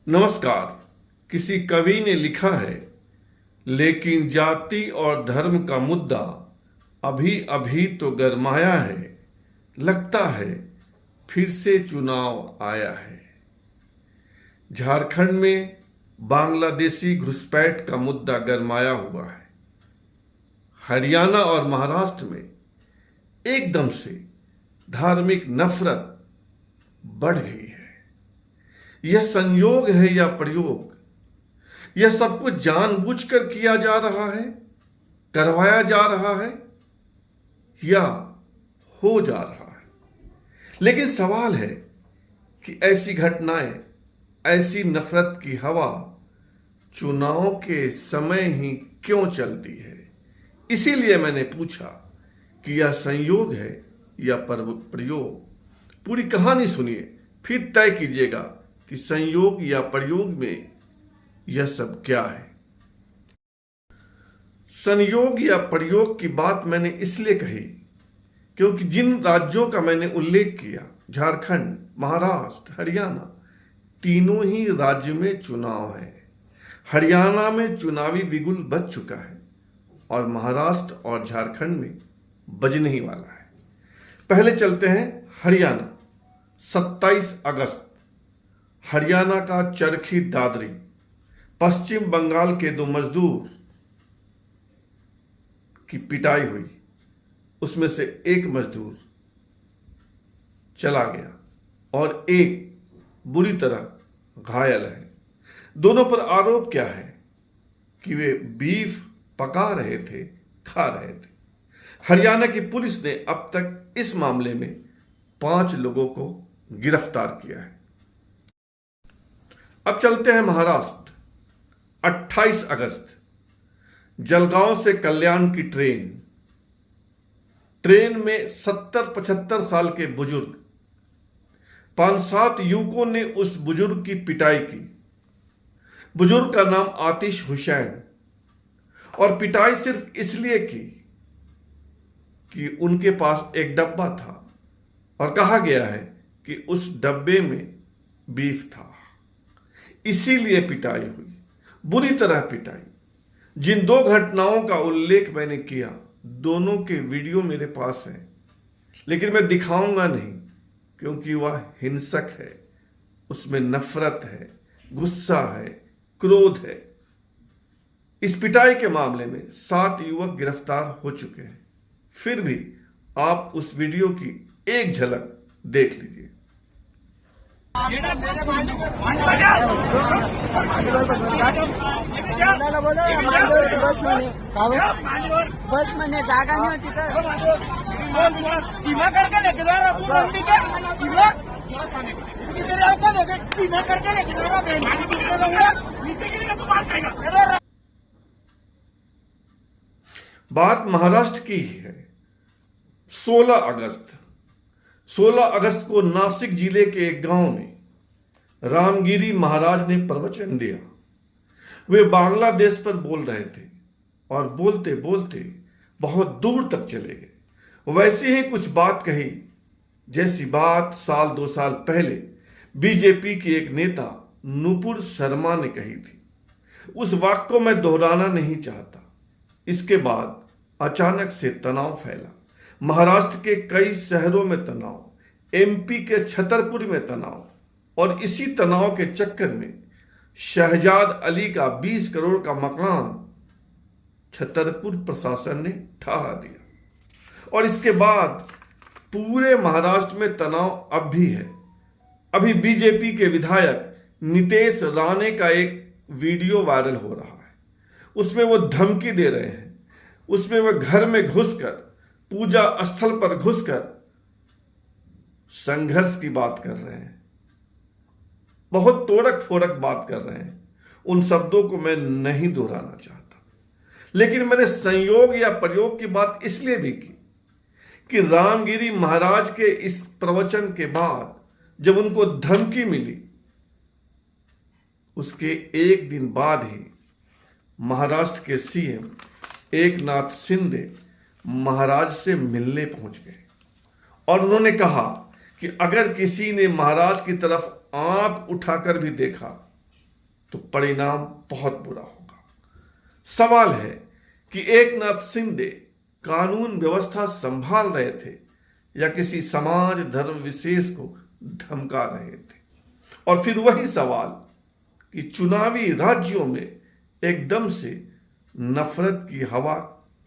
नमस्कार। किसी कवि ने लिखा है, लेकिन जाति और धर्म का मुद्दा अभी अभी तो गरमाया है, लगता है फिर से चुनाव आया है। झारखंड में बांग्लादेशी घुसपैठ का मुद्दा गरमाया हुआ है। हरियाणा और महाराष्ट्र में एकदम से धार्मिक नफरत बढ़ गई है। यह संयोग है या प्रयोग? यह सब कुछ जानबूझकर किया जा रहा है, करवाया जा रहा है या हो जा रहा है? लेकिन सवाल है कि ऐसी घटनाएं, ऐसी नफरत की हवा चुनाव के समय ही क्यों चलती है? इसीलिए मैंने पूछा कि यह संयोग है या प्रयोग। पूरी कहानी सुनिए, फिर तय कीजिएगा कि संयोग या प्रयोग में यह सब क्या है। संयोग या प्रयोग की बात मैंने इसलिए कही क्योंकि जिन राज्यों का मैंने उल्लेख किया, झारखंड, महाराष्ट्र, हरियाणा, तीनों ही राज्य में चुनाव है। हरियाणा में चुनावी बिगुल बज चुका है और महाराष्ट्र और झारखंड में बजने ही वाला है। पहले चलते हैं हरियाणा। 27 अगस्त हरियाणा का चरखी दादरी, पश्चिम बंगाल के 2 मजदूर की पिटाई हुई। उसमें से एक मजदूर चला गया और एक बुरी तरह घायल है। दोनों पर आरोप क्या है कि वे बीफ पका रहे थे, खा रहे थे। हरियाणा की पुलिस ने अब तक इस मामले में 5 लोगों को गिरफ्तार किया है। अब चलते हैं महाराष्ट्र। 28 अगस्त जलगांव से कल्याण की ट्रेन में 70-75 साल के बुजुर्ग, 5-7 युवकों ने उस बुजुर्ग की पिटाई की। बुजुर्ग का नाम आतिश हुसैन, और पिटाई सिर्फ इसलिए की कि उनके पास एक डब्बा था और कहा गया है कि उस डब्बे में बीफ था, इसीलिए पिटाई हुई, बुरी तरह पिटाई। जिन 2 घटनाओं का उल्लेख मैंने किया, दोनों के वीडियो मेरे पास हैं, लेकिन मैं दिखाऊंगा नहीं क्योंकि वह हिंसक है, उसमें नफरत है, गुस्सा है, क्रोध है। इस पिटाई के मामले में 7 युवक गिरफ्तार हो चुके हैं। फिर भी आप उस वीडियो की एक झलक देख लीजिए। बस मैंने जागा नहीं होती बात महाराष्ट्र की है। 16 अगस्त को नासिक जिले के एक गांव में रामगिरी महाराज ने प्रवचन दिया। वे बांग्लादेश पर बोल रहे थे और बोलते बोलते बहुत दूर तक चले गए। वैसे ही कुछ बात कही जैसी बात 1-2 साल पहले बीजेपी की एक नेता नुपुर शर्मा ने कही थी। उस वाक्य को मैं दोहराना नहीं चाहता। इसके बाद अचानक से तनाव फैला। महाराष्ट्र के कई शहरों में तनाव, एमपी के छतरपुर में तनाव, और इसी तनाव के चक्कर में शहजाद अली का 20 करोड़ का मकान छतरपुर प्रशासन ने ढहा दिया। और इसके बाद पूरे महाराष्ट्र में तनाव अब भी है। अभी बीजेपी के विधायक नितेश राणे का एक वीडियो वायरल हो रहा है। उसमें वो धमकी दे रहे हैं। उसमें वह घर में घुसकर, पूजा स्थल पर घुसकर संघर्ष की बात कर रहे हैं, बहुत तोड़क फोड़क बात कर रहे हैं। उन शब्दों को मैं नहीं दोहराना चाहता, लेकिन मैंने संयोग या प्रयोग की बात इसलिए भी की कि रामगिरी महाराज के इस प्रवचन के बाद जब उनको धमकी मिली, उसके एक दिन बाद ही महाराष्ट्र के सीएम एकनाथ शिंदे महाराज से मिलने पहुंच गए और उन्होंने कहा कि अगर किसी ने महाराज की तरफ आंख उठाकर भी देखा तो परिणाम बहुत बुरा होगा। सवाल है कि एकनाथ शिंदे कानून व्यवस्था संभाल रहे थे या किसी समाज धर्म विशेष को धमका रहे थे। और फिर वही सवाल कि चुनावी राज्यों में एकदम से नफरत की हवा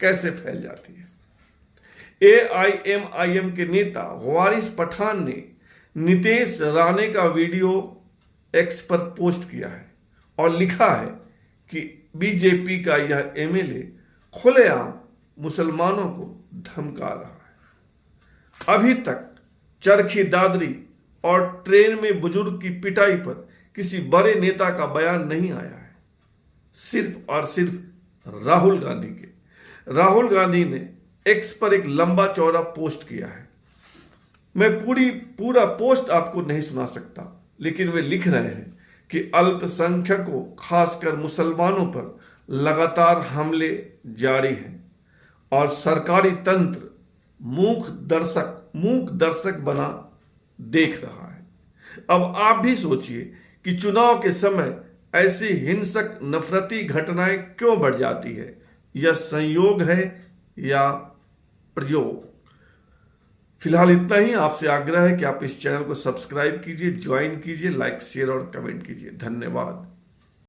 कैसे फैल जाती है। AIMIM के नेता वारिस पठान ने नितेश राणे का वीडियो एक्स पर पोस्ट किया है और लिखा है कि बीजेपी का यह MLA खुलेआम मुसलमानों को धमका रहा है। अभी तक चरखी दादरी और ट्रेन में बुजुर्ग की पिटाई पर किसी बड़े नेता का बयान नहीं आया है, सिर्फ और सिर्फ राहुल गांधी के। राहुल गांधी ने एक्स पर एक लंबा चौड़ा पोस्ट किया है। मैं पूरा पोस्ट आपको नहीं सुना सकता, लेकिन वे लिख रहे हैं कि अल्पसंख्यकों खासकर मुसलमानों पर लगातार हमले जारी हैं और सरकारी तंत्र मूक दर्शक बना देख रहा है। अब आप भी सोचिए कि चुनाव के समय ऐसी हिंसक नफरती घटनाएं क्यों बढ़ जाती है। यह संयोग है या प्रयोग। फिलहाल इतना ही। आपसे आग्रह है कि आप इस चैनल को सब्सक्राइब कीजिए, ज्वाइन कीजिए, लाइक शेयर और कमेंट कीजिए। धन्यवाद।